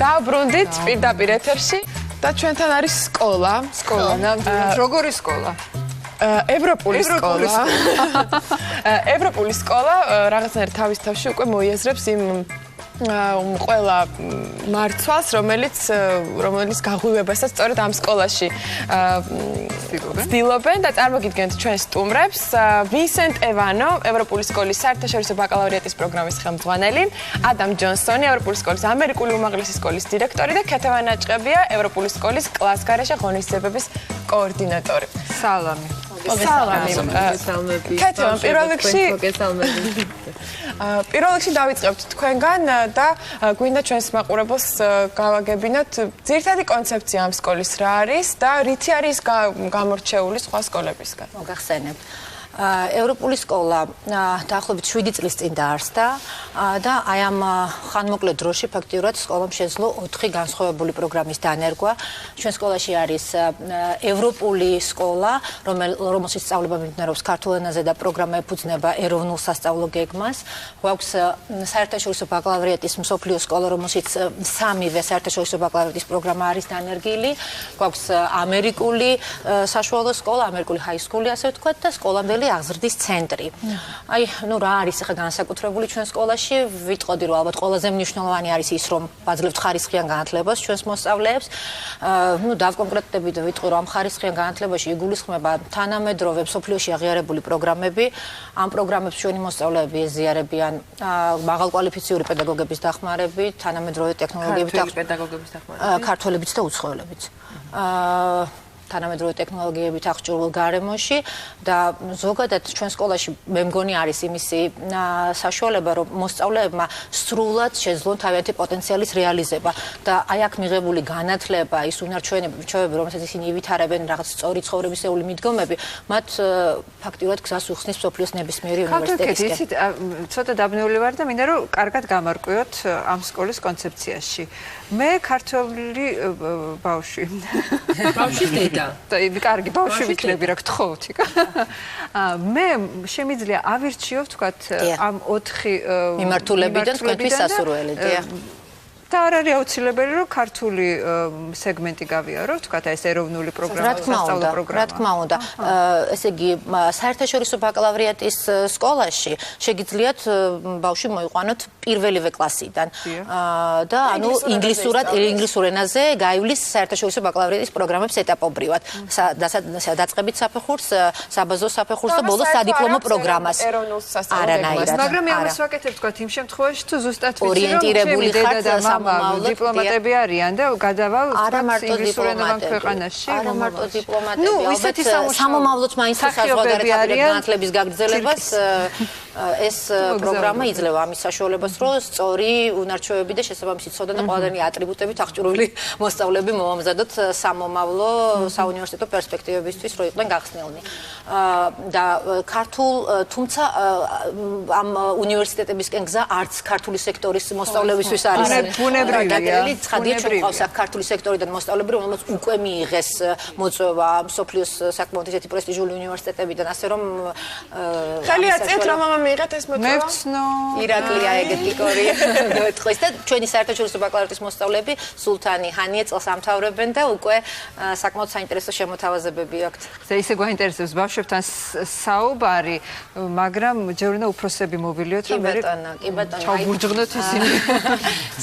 დააბრუნდით პირდაპირ ეთერში და ჩვენთან არის სკოლა. ნამდვილად. როგორი სკოლა? ევროპული სკოლა. ევროპული სკოლა რაღაცნაირად თავის თავში უკვე მოიაზრებს იმ ყველა მარცვალს, რომელიც გაღვივებასაც სწორედ ამ სკოლაში ცდილობენ და წარმოგიდგენთ ჩვენ სტუმრებს ვინსენტ ევანო, ევროპული სკოლის საერთაშორისო ბაკალავრიატის პროგრამის ხელმძღვანელი, ადამ ჯონსონი, ევროპული სკოლის ამერიკული უმაღლესი სკოლის დირექტორი და ქეთევან აჭყებია, ევროპული სკოლის კლასგარეშე ღონისძიებების კოორდინატორი. სალამი. ქეთევან, პირველ რიგში დავიწყებთ თქვენგან და გვინდა ჩვენს მაყურებელს გავაგებინოთ ძირითადი კონცეფცია ამ სკოლის რა არის და რითი არის გამორჩეული სხვა სკოლებისგან. მოგახსენებთ. ევროპული სკოლა დაახლოებით 7 წლის წინ დაარსდა და აი ამ ხანმოკლე დროში ფაქტიურად სკოლამ შეძლო 4 განსხვავებული პროგრამის დანერგვა. ჩვენ სკოლაში არის ევროპული სკოლა, რომელშიც სწავლება მიმდინარეობს ქართულ ენაზე და პროგრამა ეფუძნება ეროვნულ სასწავლო გეგმას. გვაქვს საერთაშორისო ბაკალავრიატის მსოფლიო სკოლა, რომელშიც 3-ვე საერთაშორისო ბაკალავრიატის პროგრამა არის დანერგილი. გვაქვს ამერიკული საშუალო სკოლა, ამერიკული ჰაისკული, ასე ვთქვათ და სკოლამდელი აღზრდის ცენტრი. აი, რა არის ახლა განსაკუთრებული ჩვენ სკოლაში? ვიტყოდი, რომ ალბათ ყველაზე მნიშვნელოვანი არის ის, რომ ვაძლევთ ხარისხიან განათლებას ჩვენს მოსწავლეებს. დავკონკრეტდებით და ვიტყვი, რომ ამ ხარისხიან განათლებაში იგულისხმება თანამედროვე მსოფლიოში აღიარებული პროგრამები. ამ პროგრამებს ჩვენი მოსწავლეები ეზიარებიან მაღალკვალიფიციური პედაგოგების დახმარებით, თანამედროვე ტექნოლოგიებით, ქართველებიც და უცხოელებიც. თანამედროვე ტექნოლოგიებით აღჭურვილ გარემოში და ზოგადად ჩვენ სკოლაში მე მგონი არის იმისი საშუალება, რომ მოსწავლეებმა სრულად შეძლონ თავიანთი პოტენციალის რეალიზება და აი აქ მიღებული განათლება, ის უნარჩვენები, რომელსაც ისინი ივითარებენ, რაღაც სწორი ცხოვრებისეული მიდგომები, მათ ფაქტიურად გზას უხსნის მსოფლიოს ნებისმიერი უნივერსიტეტისკენ. ისიც ცოტა დაბნეული ვარ და მინდა რომ კარგად გამარკვიოთ ამ სკოლის კონცეფციაში. მე ქართველი ბავშვი. ბავშვის დედა. კარგი ბავშვი ვიქნები რა გთხოვთ. მე შემიძლია ავირჩიო ვთქვათ ამ 4 მიმართულებიდან თქვენთვის სასურველი, დიახ. და არ არის აუცილებელი რომ ქართული სეგმენტი გავიარო, ვთქვათ ეს ეროვნული პროგრამა, სასწავლო პროგრამა. რა თქმა უნდა. ესე იგი, საერთაშორისო ბაკალავრიატის სკოლაში შეგიძლიათ ბავშვი მოიყვანოთ პირველივე კლასიდან. და ანუ ინგლისურ ენაზე გაივლის საერთაშორისო ბაკალავრიატის პროგრამებს ეტაპობრივად. დაწყებით საფეხურს, საბაზო საფეხურს და ბოლოს სადიპლომო პროგრამას. არანაირად. მაგრამ მე ამას ვაკეთებ ვთქვათ იმ შემთხვევაში თუ ზუსტად ვიცი რომ ორიენტირებული ხართ დიპლომატები არიან და გადავალ ინგლისურ ენოვან ქვეყანაში. არა მარტო დიპლომატები, ალბათ სამომავლოდ მაინც საზღვარგარეთ განათლების გაგრძელებას ეს პროგრამა იძლევა ამის საშუალებას, რომ სწორი უნარჩვევები და შესაბამისი ცოდნა და ყველანი ატრიბუტებით აღჭურვილი მოსწავლეები მოვამზადოთ სამომავლო საუნივერსიტეტო პერსპექტივებისთვის, რომ იყვნენ გახსნილნი. და ქართულ, თუმცა ამ უნივერსიტეტებისკენ გზა არც ქართული სექტორის მოსწავლეებისთვის არის. ბუნებრივია. ცხადია, ჩვენ გვყავს აქ ქართული სექტორიდან მოსწავლეები, რომელმაც უკვე მიიღეს მოწვევა მსოფლიოს საკმაოდ ისეთი პრესტიჟული უნივერსიტეტებიდან, ასე რომ ხელი აწევთ რომ მიიღეთ ეს მოწვევა? მე ვცნო. ირაკლია ეგეთიკორი. გეტყვის და ჩვენი საერთაშორისო ბაკალავრიატის მოსწავლეები სულთანი ჰანიე წელს ამთავრებენ და უკვე საკმაოდ საინტერესო შემოთავაზებები აქვთ. ისე გვაინტერესებს ბავშვებთან საუბარი, მაგრამ ჯერ უნდა უფროსები მოვილიოთ, რომ მე კი ბატონო. ჩავბურჯღნოთ ისინი.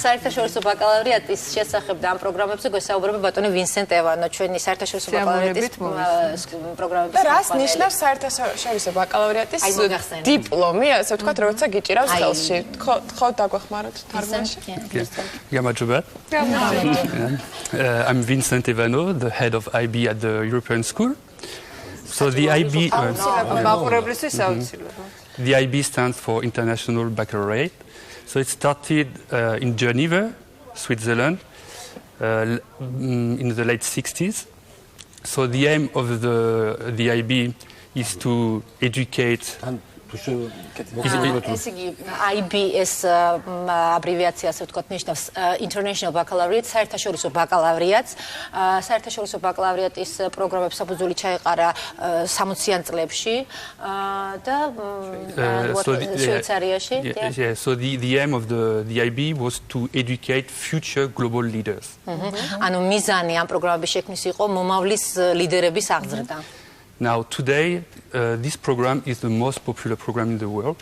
საერთაშორისო ბაკალავრიატის შესახებ და ამ პროგრამებზე გვესაუბრება ბატონი ვინსენტ ევანო, ჩვენი საერთაშორისო ბაკალავრიატის პროგრამების და რას ნიშნავს საერთაშორისო ბაკალავრიატის დიპლომი, ასე ვთქვათ, როცა გიჭირავს ხელში. ხო დაგვეხმაროთ თარგმანში? გამარჯობა. I'm Vincent Evano, the head of IB at the European School. So the IB stands for International Baccalaureate. So it started in Geneva, Switzerland, in the late 60s. So the aim of the IB is to educate ეს იგი IBS აბრივიაცია ასე ვთქვათ ნიშნავს International Baccalaureate საერთაშორისო ბაკალავრიატს საერთაშორისო ბაკალავრიატის პროგრამებს საფუძველი ჩაეყარა 60-იან წლებში და შვეიცარიაში So the aim of the IB was to educate future global leaders. ანუ მიზანი ამ პროგრამების შექმნის იყო მომავლის ლიდერების აღზრდა. Now today this program is the most popular program in the world.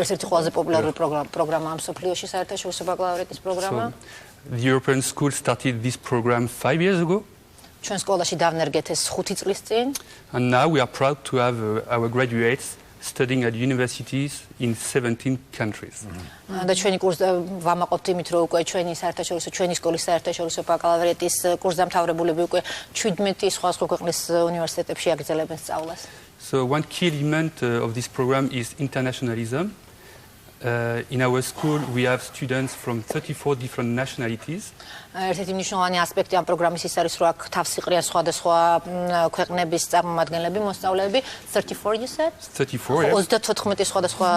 ერთ-ერთი ყველაზე პოპულარული პროგრამა ამ სოფლიოში საერთაშორისო ბაკალავრიატის პროგრამა. The European School started this program 5 years ago. ჩვენ სკოლაში დავნერგეთ ეს 5 წლის წინ. And now we are proud to have our graduates studying at universities in 17 countries. და ჩვენი კურსი ვამაყობთ იმით, რომ უკვე ჩვენი სკოლის საერთაშორისო ბაკალავრიატის კურსდამთავრებულები უკვე 17 სხვა ქვეყნის უნივერსიტეტებში აგრძელებენ სწავლას. So one key element of this program is internationalism. In our school we have students from 34 different nationalities. ერთ-ერთი მნიშვნელოვანი ასპექტი ამ პროგრამის ის არის, რომ აქ თავს იყრიან სხვადასხვა ქვეყნების წარმომადგენლები, მოსწავლეები. 34 you said? 34, yes. 34 სხვადასხვა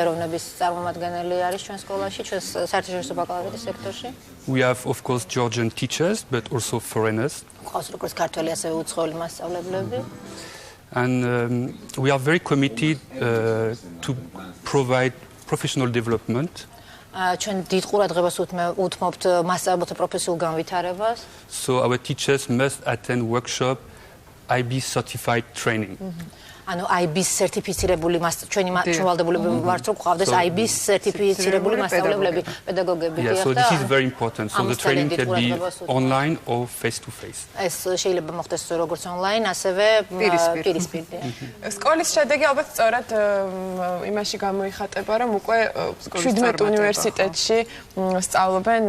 ეროვნების წარმომადგენელი არის ჩვენ სკოლაში, ჩვენ საერთაშორისო ბაკალავრიატის სექტორში. We have of course Georgian teachers but also foreigners. ყავს როგორც ქართველი, ასევე უცხოელი მასწავლებლები. And we are very committed to provide professional development. ჩვენ დიდ ყურადღებას უთმობთ მასწავლებელთა პროფესიულ განვითარებას. So our teachers must attend workshop IB certified training. ანუ IB-ს სერტიფიცირებული ჩვენი ვალდებულები ვართ, რომ ყავდეს IB-ს სერტიფიცირებული მასწავლებლები, პედაგოგები. Yeah, so this is very important. So the training can be online or face to face. ეს შეიძლება მოხდეს როგორც online, ასევე პირისპირ. სკოლის შედეგი ალბათ სწორად იმაში გამოიხატება, რომ უკვე 17 უნივერსიტეტში სწავლობენ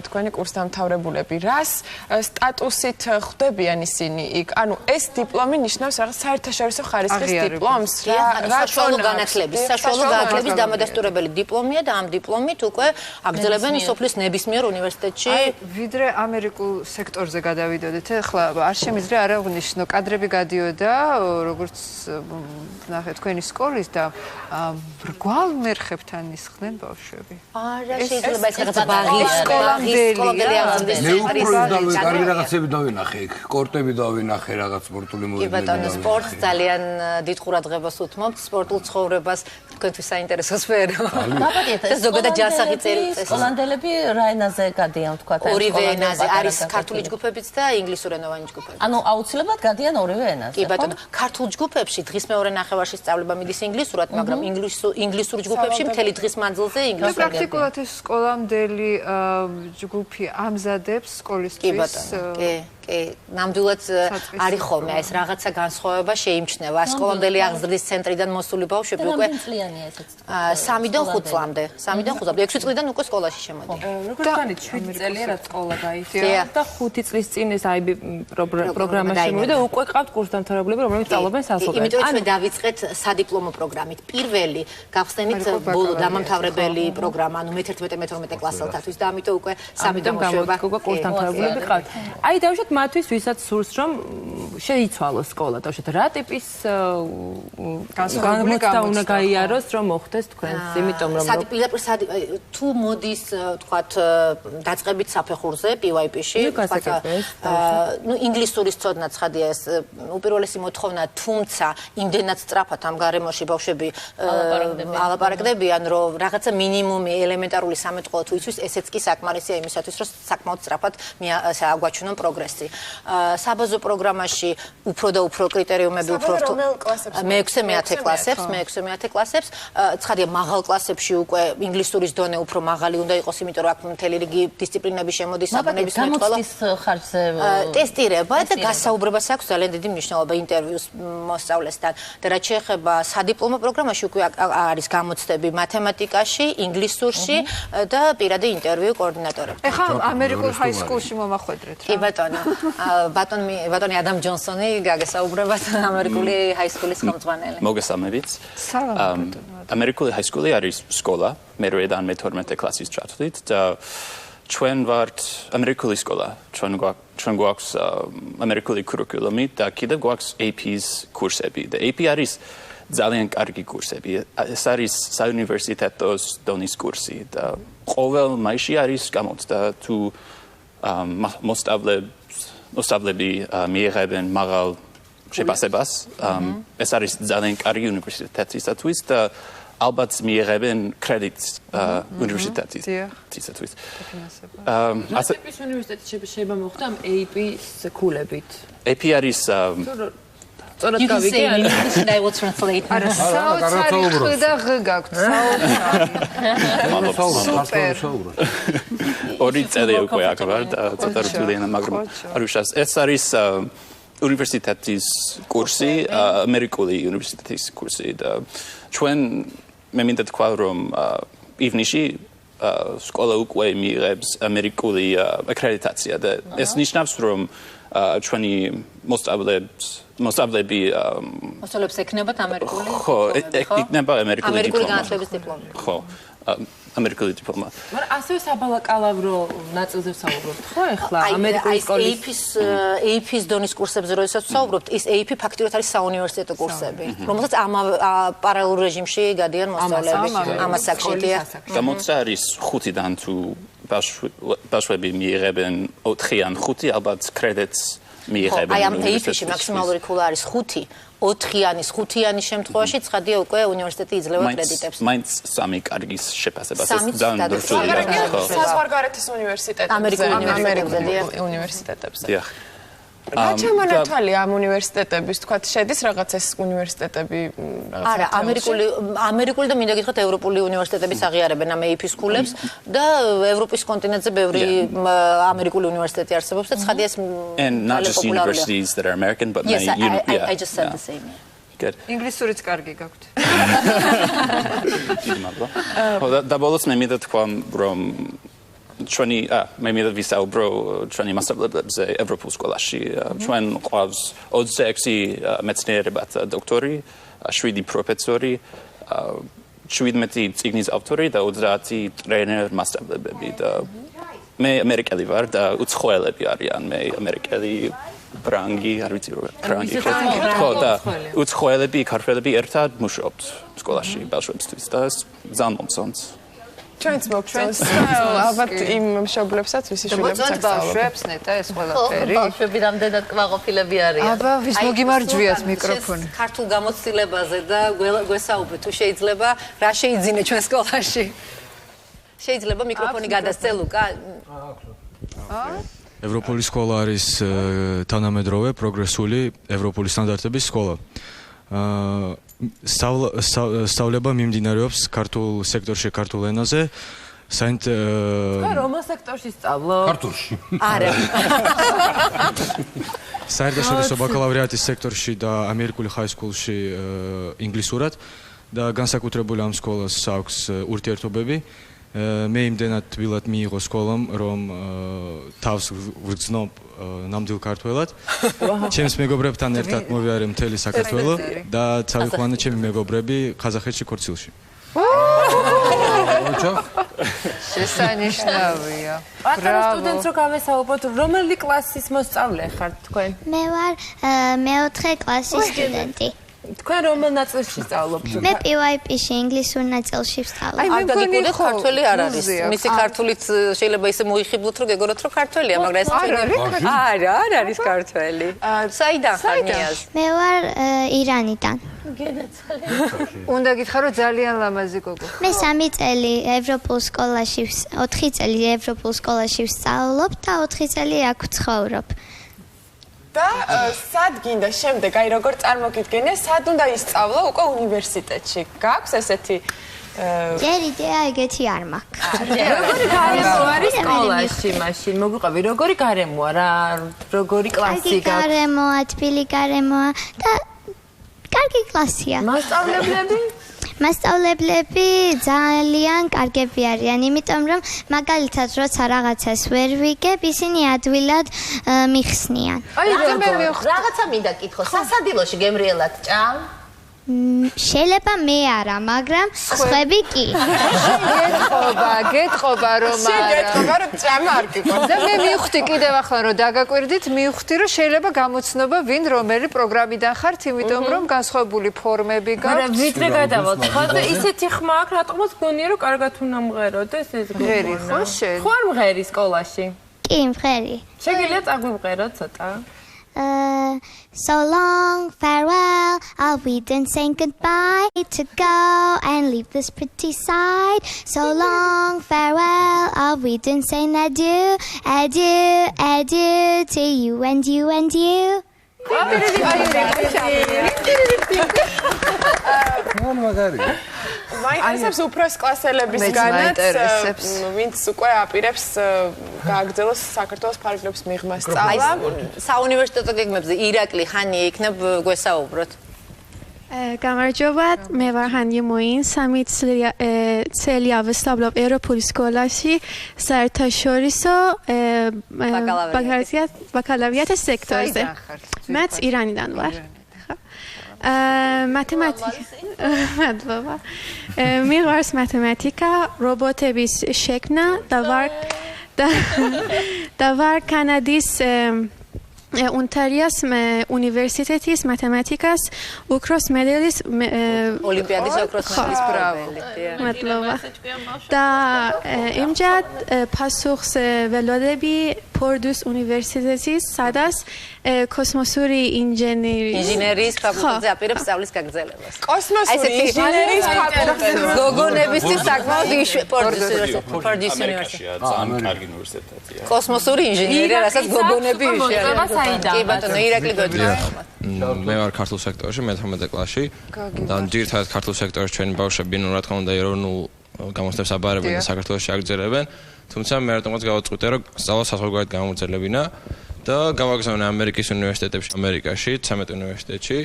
თქვენი კურსდამთავრებულები. რას სტატუსით ხვდებიან ისინი იქ? ანუ ეს დიპლომი ნიშნავს რაღაც საერთაშორისო ხარისხის დიპლომს, საშუალო განათლების დამადასტურებელი დიპლომია და ამ დიპლომით უკვე აგრძელებენ სოფლის ნებისმიერ უნივერსიტეტში. ვიდრე ამერიკულ სექტორზე გადავიდოდეთ, ახლა არ შემიძლია არ აღნიშნო, კადრები გადიოდა, როგორც ნახეთ თქვენი სკოლის და მრგვალ მერხებთან ისხდნენ ბავშვები. არა, შეიძლება ეს რაღაც ბაღის სკოლამდელი აღზრდის ცენტრი არის. კარგი რაღაცები დავინახე იქ, კორტები დავინახე, რაღაც სპორტული მოედნები. კი ბატონო, სპორტს ძალიან დიდ ყურადღებას უთმობთ, სპორტულ ცხოვრებას თქვენთვის საინტერესო სფერო. და ზოგადად ჯანსაღი წელიწადი. სკოლანდელები რა ენაზე გადიან, ვთქვათ, ორივე ენაზე არის ქართული ჯგუფებიც და ინგლისურენოვანი ჯგუფები. ანუ აუცილებლად გადიან ორივე ენაზე. კი ბატონო, ქართულ ჯგუფებში დღის მეორე ნახევარში სწავლება მიდის ინგლისურად, მაგრამ ინგლისურ ჯგუფებში მთელი დღის მანძილზე ინგლისურად. პრაქტიკულად ეს სკოლამდელი ჯგუფი ამზადებს სკოლისთვის. კი ბატონო, კი, ნამდვილად არის ხოლმე ეს რაღაცა განსხვავება შეიმჩნევა. სკოლამდელი აღზრდის ცენტრიდან მოსული ბავშვები უკვე 3-დან 5 წლამდე, 6 წლიდან უკვე სკოლაში შემოდიან. როგორც განით 7 წელია რაც სკოლა გაიხსნა და 5 წლის წინ ეს IB პროგრამა შემოვიდა და უკვე ყავთ კურსდამთავრებლები, რომლებიც სწავლობენ სასწავლებლად. იმიტომ რომ დავიწყეთ სადიპლომო პროგრამით. პირველი გავხსენით ბოლო დამამთავრებელი პროგრამა, ანუ მე-11-მე-12 კლასელთათვის და ამიტომ უკვე 3 გამოშვება კურსდამთავრებლები ყავთ. აი დავუშვათ მათთვის, ვისაც სურს რომ შეიცვალოს სკოლა, დავუშვათ რა ტიპის განსხვავება უნდა გაიაროს, რომ მოხდეს თქვენს, იმიტომ რომ თუ მოდის, თქვათ, დაწყებით საფეხურზე PYP-ში, ну ინგლისურის ცოდნა ცხადია ეს უპირველესი მოთხოვნა, თუმცა იმდენად სწრაფად ამ გარემოში ბავშვები ალაპარაკდებიან, რომ რაღაცა მინიმუმი ელემენტარული სამეთყოლო თუ იცის, ესეც კი საკმარისია იმისათვის, რომ საკმაოდ სწრაფად აგვაჩვენონ პროგრესი. საბაზო პროგრამაში უფრო და უფრო კრიტერიუმები უფრო მე-6-10 კლასებს, ცხადია მაღალ კლასებში უკვე ინგლისურის დონე უფრო მაღალი უნდა იყოს, იმიტომ რომ აქ მთელი რიგი დისციპლინები შემოდის, საბუნების მეტყველა. გამოცდის ხარჯზე ტესტირება და გასაუბრებას აქვს ძალიან დიდი მნიშვნელობა ინტერვიუს მოსწავლესთან. და რაც შეეხება სადიპლომო პროგრამაში უკვე არის გამოცდები მათემატიკაში, ინგლისურში და პირადი ინტერვიუ კოორდინატორებს. ეხლა ამერიკულ ჰაისკულში მომახვედრეთ რა. კი ბატონო. ბატონი ადამ ჯონსონი გაგესაუბრებათ ამერიკული ჰაისკულის ხელმძღვანელი. მოგესალმებით. ამერიკული ჰაისკული არის სკოლა, მე-8-დან მე-12 კლასის ჩათვლით და ჩვენ ვართ ამერიკული სკოლა. ჩვენ გვაქვს ამერიკული კურიკულუმი და კიდევ გვაქვს AP-ს კურსები. და AP არის ძალიან კარგი კურსები. ეს არის საუნივერსიტეტო დონის კურსი და ყოველ მაისში არის გამოცდა თუ მოსწავლეები მიიღებენ მაღალ შეფასებას. ეს არის ძალიან კარგი უნივერსიტეტისათვის და ალბათ მიიღებენ კრედიტს უნივერსიტეტისათვის. რა ტიპის უნივერსიტეტი შეიძლება მოხდა ამ AP-ის ქულებით? AP არის სწორად You can say გავიგე? in English and I will translate. არა, საოცარი ხ და ღ გაქვთ, საოცარი. ორი წელი უკვე აქ ვარ და ცოტა რთულია, მაგრამ არ უშავს. ეს არის უნივერსიტეტის კურსი, ამერიკული უნივერსიტეტის კურსი და ჩვენ მე მინდა თქვა რომ ივნისში სკოლა უკვე მიიღებს ამერიკული აკრედიტაცია და ეს ნიშნავს რომ ჩვენი მოსწავლეები ექნებათ ამერიკული ხო, იქნება ამერიკული დიპლომა. ამერიკული განათლების დიპლომა. ხო, ამერიკული დიპლომა. მაგრამ ასევე საბალაკალავრო ნაწილზე ვსაუბრობთ, ხო ახლა ამერიკული სკოლის AP-ის დონის კურსებზე როდესაც ვსაუბრობთ, ის AP ფაქტიურად არის საუნივერსიტეტო კურსები, რომელსაც პარალელურ რეჟიმში გადიან მოსწავლეები. ამას საკითხია. გამოცდა არის 5-დან თუ ბავშვები მიიღებენ 4 ან 5 ალბათ კრედიტს მიიღებენ. აი ამ AP-ში მაქსიმალური ქულა არის 5, 4-იანის, 5-იანის შემთხვევაში ცხადია უკვე უნივერსიტეტი იძლევა კრედიტებს. მაინც 3 კარგის შეფასებას სამი ძალიან რთულია. საზღვარგარეთის უნივერსიტეტებზე, ამერიკულ უნივერსიტეტებზე. დიახ. რა ჩამონათვალია ამ უნივერსიტეტების, თქვათ, შედის რაღაც ეს უნივერსიტეტები რაღაც არა, ამერიკული და მინდა გითხრათ ევროპული უნივერსიტეტებიც აღიარებენ ამ AP-ის ქულებს და ევროპის კონტინენტზე ბევრი ამერიკული უნივერსიტეტი არსებობს და ცხადია ეს And not just universities that are American but Yes, many I just said the same. Good. ინგლისურიც კარგი გაქვთ. და ბოლოს მე მინდა თქვა რომ მე მინდა ვისაუბრო ჩვენი მასწავლებლებზე ევროპულ სკოლაში. ჩვენ ყავს 26 მეცნიერებათა დოქტორი, 7 პროფესორი, 17 წიგნის ავტორი და 30 ტრენერ მასწავლებები და მე ამერიკელი ვარ და უცხოელები არიან, მე ამერიკელი ბრანგი, არ ვიცი როგორ ბრანგი ხო და უცხოელები, ქართველები ერთად მუშაობთ სკოლაში ბავშვებისთვის და ძალიან მომწონს. ჩვენც მოგწონს. ალბათ იმ მშობლებსაც ვისი შვილებს მოწონთ ბავშვებს ნეტა ეს ყველაფერი. ბავშვები რამდენად კმაყოფილები არიან. აბა ვის მოგიმარჯვიათ მიკროფონი. ქართულ გამოცდილებაზე და გვესაუბრეთ თუ შეიძლება რა შეიძინე ჩვენ სკოლაში. შეიძლება მიკროფონი გადასცე ლუკა. ევროპული სკოლა არის თანამედროვე პროგრესული ევროპული სტანდარტების სკოლა. სწავლება მიმდინარეობს ქართულ სექტორში ქართულ ენაზე. რომელ სექტორში სწავლობ? ქართულში. არა. საერთაშორისო ბაკალავრიატის სექტორში და ამერიკული ჰაისკულში ინგლისურად და განსაკუთრებული ამ სკოლას აქვს ურთიერთობები. მე იმდენად თბილად მიიღო სკოლამ, რომ თავს ვგრძნობ ნამდვილ ქართველად. ჩემს მეგობრებთან ერთად მოვიარე მთელი საქართველო და წავიყვანე ჩემი მეგობრები ყაზახეთში ქორცილში. შესანიშნავია. პატარა სტუდენტს რო გავესაუბროთ, რომელი კლასის მოსწავლე ხართ თქვენ? მე ვარ მეოთხე კლასის სტუდენტი. თქვენ რომელ ნაწილში სწავლობთ? მე PYP-ში ინგლისურ ნაწილში ვსწავლობ. არ დაგიგულეთ ქართველი არ არის. მისი ქართულით შეიძლება ისე მოიხიბლოთ რომ გეგონოთ რომ ქართველია, მაგრამ ეს არ არის ქართველი. საიდან ხარ ნიაზ? მე ვარ ირანიდან. უნდა გითხრა რომ ძალიან ლამაზი გოგო. მე 3 წელი ევროპულ სკოლაში 4 წელი ევროპულ სკოლაში ვსწავლობ და 4 წელი აქ ვცხოვრობ. და სად გინდა შემდეგ, აი როგორ წარმოგიდგენია, სად უნდა ისწავლა უკვე უნივერსიტეტში? გაქვს ესეთი ჯერ იდეა ეგეთი არ მაქვს. როგორი გარემო არის სკოლაში მაშინ? მოგვიყვები, როგორი გარემოა რა, როგორი კლასი კარგი გარემოა, თბილი გარემოა და კარგი კლასია. მასწავლებლები? მასწავლებლები ძალიან კარგები არიან, იმიტომ რომ მაგალითად როცა რაღაცას ვერ ვიგებ, ისინი ადვილად მიხსნიან. აი რაღაცა მინდა კითხო, სასადილოში გემრიელად ჭამ? შეიძლება მე არა, მაგრამ სხვები კი. გეტყობა რომ არა. გეტყობა რომ ჭამა არ გიყვარს. და მე მივხვდი კიდევ ახლა რომ დაგაკვირდით, მივხვდი რომ შეიძლება გამოცნობა ვინ რომელი პროგრამიდან ხართ, იმიტომ რომ განსხვავებული ფორმები გაქვს. მაგრამ ვიდრე გადავალთ, ხოდა ისეთი ხმა აქვს, რატომაც გონია რომ კარგად უნდა მღეროდეს ეს ღერი ხო შენ? ხო არ მღერი სკოლაში? კი, მღერი. შეგიძლია წაგვიმღერო ცოტა? So long, farewell, I'll bid and say goodbye to go and leave this pretty side. So long, farewell, I'll bid and say adieu, adieu, adieu to you and you and you. მაინტერესებს უფროს კლასელებისგანაც, ვინც უკვე აპირებს გააგრძელოს საქართველოს ფარგლებს მიღმა სწავლა. საუნივერსიტეტო გეგმებზე ირაკლი ხანი იქნებ გვესაუბროთ. გამარჯობა, მე ვარ ჰანი მოინ, 3 წელი ავსწავლობ ევროპულ სკოლაში საერთაშორისო ბაკალავრიატის სექტორზე. მეც ირანიდან ვარ. მათემატიკა. მიყვარს მათემატიკა, რობოტების შექმნა და ვარ კანადის უნტარიოს უნივერსიტეტის მათემატიკას ოქროს მედალის ოლიმპიადის ოქროს მედალის მფლობელი. მადლობა. და იმჯად პასუხს ველოდები ფორდუს უნივერსიტეტის, სადაც კოსმოსური ინჟინერიის ფაკულტეტზე აპირებს სწავლის გაგრძელებას. კოსმოსური ინჟინერიის ფაკულტეტზე გოგონებისთვის საკმაოდ ფორდუს უნივერსიტეტი. კოსმოსური ინჟინერია, რასაც გოგონები იშლიან. კი ბატონო, ირაკლი გოჯია. მე ვარ ქართულ სექტორში, მე-11 კლასში. და ძირითადად ქართულ სექტორში ჩვენი ბავშვები, ну, რა თქმა უნდა, ეროვნულ გამოცდებს აბარებენ და საქართველოში აგრძელებენ. თუმცა მე რატომაც გავაწყვიტე, რომ სწავლა საზღვარგარეთ გამოვძლებინა და გავაგზავნე ამერიკის უნივერსიტეტებში, ამერიკაში, 13 უნივერსიტეტში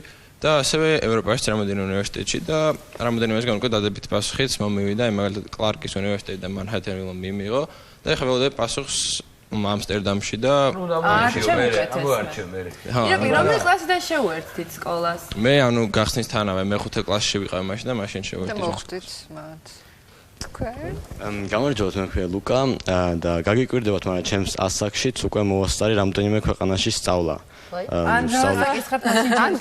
და ასევე ევროპაში რამდენიმე უნივერსიტეტში და რამდენიმესგან უკვე დადებითი პასუხიც მომივიდა, მაგალითად კლარკის უნივერსიტეტი და მანჰეტენში მიმიღო და ეხლა ველოდები პასუხს ამსტერდამში და რომელი კლასიდან შევერთდით სკოლას? მე ანუ გახსნისთანავე მე-5 კლასში ვიყავ მაშინ და მაშინ შევერთდი. და მოხდით მათ. გამარჯობათ, მე ვარ ლუკა და გაგიკვირდებათ, მაგრამ ჩემს ასაკშიც უკვე მოვასწარი რამდენიმე ქვეყანაში სწავლა. ან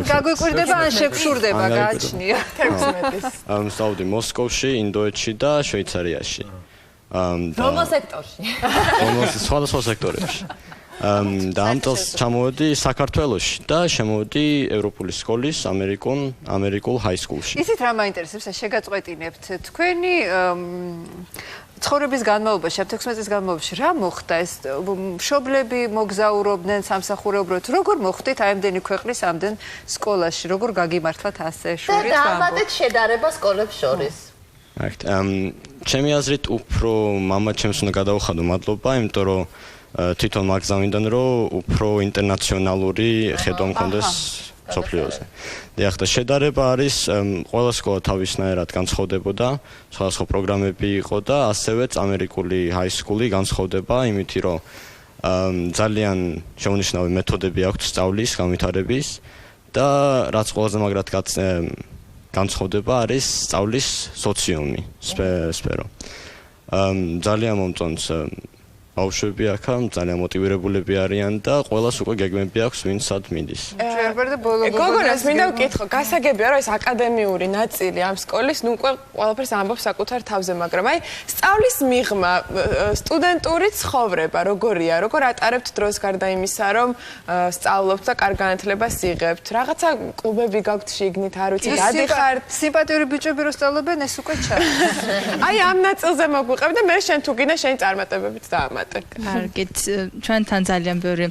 გაგვიკვირდება, ან შეგშურდება, გააჩნია. 16-ის. ვსწავლდი მოსკოვში, ინდოეთში და შვეიცარიაში. რომელ სექტორში? სხვადასხვა სექტორებში. და ამ წელს ჩამოვედი საქართველოში და შემოვედი ევროპული სკოლის ამერიკულ ჰაისკულში. ისიც რა მაინტერესებს, შეგაწყვეტინებთ თქვენი ცხოვრების განმავლობაში, 16 წლის განმავლობაში რა მოხდა ეს მშობლები მოგზაურობდნენ სამსახურეობრივად, როგორ მოხდით ამდენი ქვეყნის ამდენ სკოლაში, როგორ გაგიმართლათ ასე შორის და ამათეთ შედარება სკოლებს შორის? ჩემი აზრით უფრო მამა ჩემს უნდა გადაუხადო მადლობა, იმიტომ რომ თვითონ მაგზავნიდან რომ უფრო ინტერნაციონალური ხედვა მქონდეს სოფლიოზე. დიახ, და შედარება არის ყველა სკოლა თავისნაირად განსხვავდებოდა, სხვადასხვა პროგრამები იყო და ასევეც ამერიკული ჰაისკული განსხვავდება იმით, რომ ძალიან შეუნიშნავი მეთოდები აქვს სწავლის განვითარების და რაც ყველაზე მაგრად განსხვავდება არის სწავლის სოციუმი, სფერო. ძალიან მომწონს ბავშვები აქა, ძალიან მოტივირებულები არიან და ყველას უკვე გეგმები აქვს, ვინ სად მიდის. გოგონას მინდა ვკითხო, გასაგებია რომ ეს აკადემიური ნაწილი ამ სკოლის, ნუ უკვე ყველაფერს ამბობს საკუთარ თავზე, მაგრამ აი სწავლის მიღმა, სტუდენტური ცხოვრება როგორია, როგორ ატარებთ დროს გარდა იმისა, რომ სწავლობთ და კარგ განათლებას იღებთ. რაღაცა კლუბები გაქვთ შიგნით, არ ვიცი, გადიხართ. სიმპათიური ბიჭები რო სწავლობენ, ეს უკვე ჩადის. აი ამ ნაწილზე მოგვიყევ და მე შენ თუ გინდა შენი წარმატებებით დაამატე. კარგით, ჩვენთან ძალიან ბევრი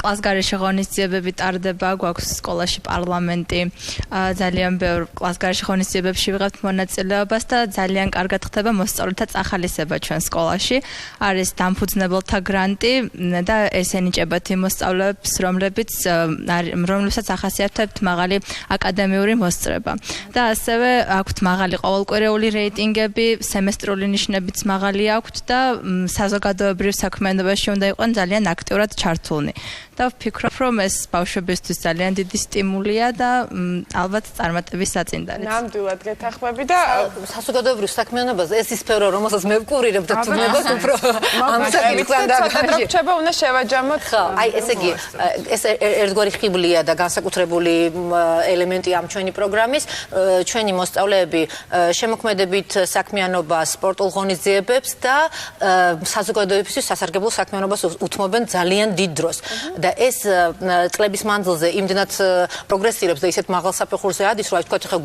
კლასგარეშე ღონისძიებები ტარდება, გვაქვს სკოლაში პარლამენტი, ძალიან ბევრ კლასგარეშე ღონისძიებებში ვიღებთ მონაწილეობას და ძალიან კარგად ხდება მოსწავლეთა წახალისება ჩვენ სკოლაში. არის დამფუძნებელთა გრანტი და ეს ენიჭებათ იმ მოსწავლეებს, რომლებსაც ახასიათებთ მაღალი აკადემიური მოსწრება. და ასევე აქვთ მაღალი ყოველკვირეული რეიტინგები, სემესტრული ნიშნებიც მაღალი აქვთ და საზოგადოებრივი საზოგადოებრივ საქმიანობაში უნდა იყვნენ ძალიან აქტიურად ჩართულნი. და ვფიქრობ, რომ ეს ბავშვებისთვის ძალიან დიდი სტიმულია და ალბათ წარმატების საწინდარიც. ნამდვილად გეთანხმები და საზოგადოებრივ საქმიანობაზე ეს ის სფერო, რომელსაც მე ვკურირებ და თუნდაც უფრო ამ საკითხთან დაკავშირებით. რჩება უნდა შევაჯამოთ. ხო, აი ესე იგი, ეს ერთგვარი ხიბლია და განსაკუთრებული ელემენტი ამ ჩვენი პროგრამის. ჩვენი მოსწავლეები შემოქმედებით საქმიანობას, სპორტულ ღონისძიებებს და საზოგადოებისთვის სასარგებლო საქმიანობას უთმობენ ძალიან დიდ დროს. და ეს წლების მანძილზე იმდენად პროგრესირებს და ისეთ მაღალ საფეხურზე ადის, რომ თქვა ხა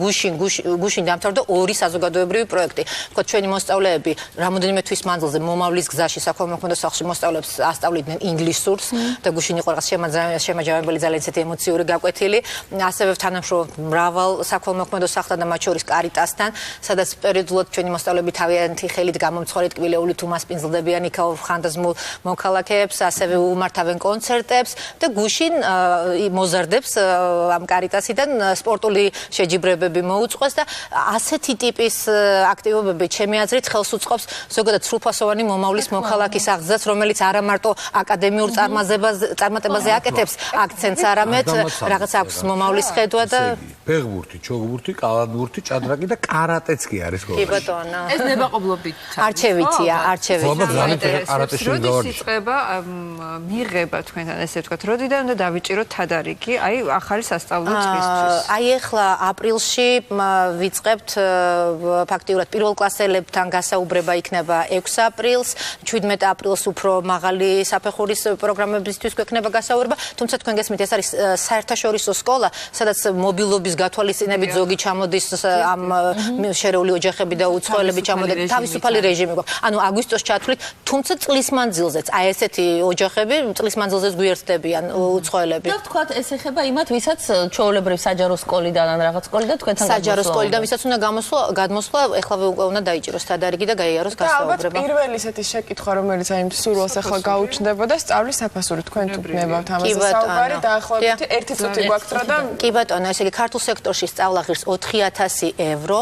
გუშინ დამთავრდა 2 საზოგადოებრივი პროექტი. თქვა ჩვენი მოსწავლეები რამოდენიმე თვის მანძილზე მომავლის გზაში საქველმოქმედო სახლში მოსწავლეებს ასწავლიდნენ ინგლისურს და გუშინ იყო რაღაც შემაჯამებელი ძალიან ისეთი ემოციური გაკვეთილი. ასევე თანამშრომლობ მრავალ საქველმოქმედო სახლთან და მათ შორის კარიტასთან, სადაც პერიოდულად ჩვენი მოსწავლეები თავიანთი ხელით გამომცხოვრეთ კბილეულით უმასპინძლდებიან იქაურ ხანდაზმულ მოქალაქეებს, ასევე უმართავენ კონცერტებს და გუშინ მოზარდებს ამ კარიტასიდან სპორტული შეჯიბრებები მოუწყვეს და ასეთი ტიპის აქტივობები ჩემი აზრით ხელს უწყობს ზოგადად სრულფასოვანი მომავლის მოქალაქის აღზრდას, რომელიც არა მარტო აკადემიურ წარმატებაზე აკეთებს აქცენტს, არამედ რაღაც აქვს მომავლის ხედვა და ფეხბურთი, ჩოგბურთი, კალათბურთი, ჭადრაკი და კარატეც კი არის სკოლაში. კი ბატონო. ეს ნებაყოფლობით არჩევითია, არჩევით. როდის იწყება მიღება თქვენთან ესე ვთქვათ, როდიდან უნდა დავიჭიროთ თადარიგი, აი ახალი სასწავლო წლისთვის. აი ახლა აპრილში ვიწყებთ ფაქტიურად პირველ კლასელებთან გასაუბრება იქნება 6 აპრილს, 17 აპრილს უფრო მაღალი საფეხურის პროგრამებისთვის გვექნება გასაუბრება, თუმცა თქვენ გესმით ეს არის საერთაშორისო სკოლა, სადაც მობილობის გათვალისწინებით ზოგი ჩამოდის ამ შერეული ოჯახები და უცხოელები ჩამოდიან, თავისუფალი რეჟიმი გვაქვს. ანუ აგვისტოს ჩათვლით, თუმცა წლის მანძილზეც აი ესეთი ოჯახები წლის მანძილზეც გვიერთდებიან უცხოელები. და ვთქვათ, ეს ეხება იმათ, ვისაც ჩვეულებრივ საჯარო სკოლიდან ან რაღაც სკოლიდან თქვენთან საჯარო სკოლიდან ვისაც უნდა გადმოსვლა, ეხლავე უკვე უნდა დაიჭიროს თადარიგი და გაიაროს გასაუბრება. ალბათ პირველი ისეთი შეკითხვა, რომელიც აი სურვილს ახლა გაუჩნდებოდა, სწავლის საფასური თქვენ თუ გნებავთ ამაზე საუბარი, დაახლოებით 1 წუთი გვაქვს რა და კი ბატონო, ესე იგი ქართულ სექტორში სწავლა ღირს 4000 евро,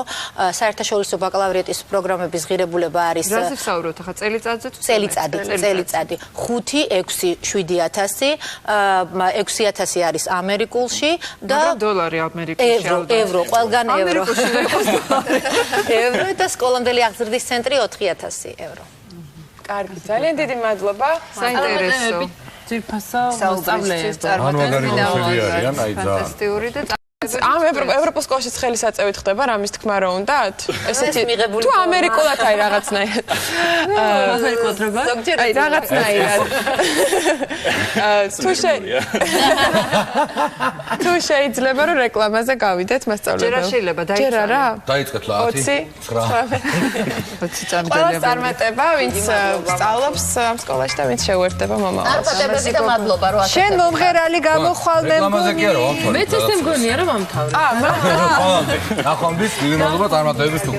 საერთაშორისო ბაკალავრიატის პროგრამების ღირებულება არის რაზე ვსაუბრობთ ახლა წელიწადზე თუ წელიწადი 5, 6, 7000, 6000 არის ამერიკულში და დოლარი ამერიკულში евро, ყველგან евро. евро და სკოლამდელი აღზრდის ცენტრი 4000 евро. კარგი, ძალიან დიდი მადლობა. საინტერესო. ძირფასო მოსწავლეები. ფანტასტიკური და ამ ევროპულ სკოლაშიც ხელისაწევით ხდება რამის თქმა რა უნდათ? ესეთი თუ ამერიკულად აი რაღაცნაირად. ამერიკულად როგორ? აი რაღაცნაირად. თუ შეიძლება რომ რეკლამაზე გავიდეთ მასწავლებელს. ჯერა შეიძლება დაიწყოთ. ჯერა რა? დაიწყეთ 10, 20 წამი ყველა წარმატება, ვინც სწავლობს ამ სკოლაში და ვინც შეუერთდება მომავალს. წარმატებები და მადლობა რომ შენ მომღერალი გამოხვალ მე რეკლამაზე კი არა, მეც ესე მგონია რომ ამთავრე. ნახვამდის დიდი მადლობა წარმატებების თუ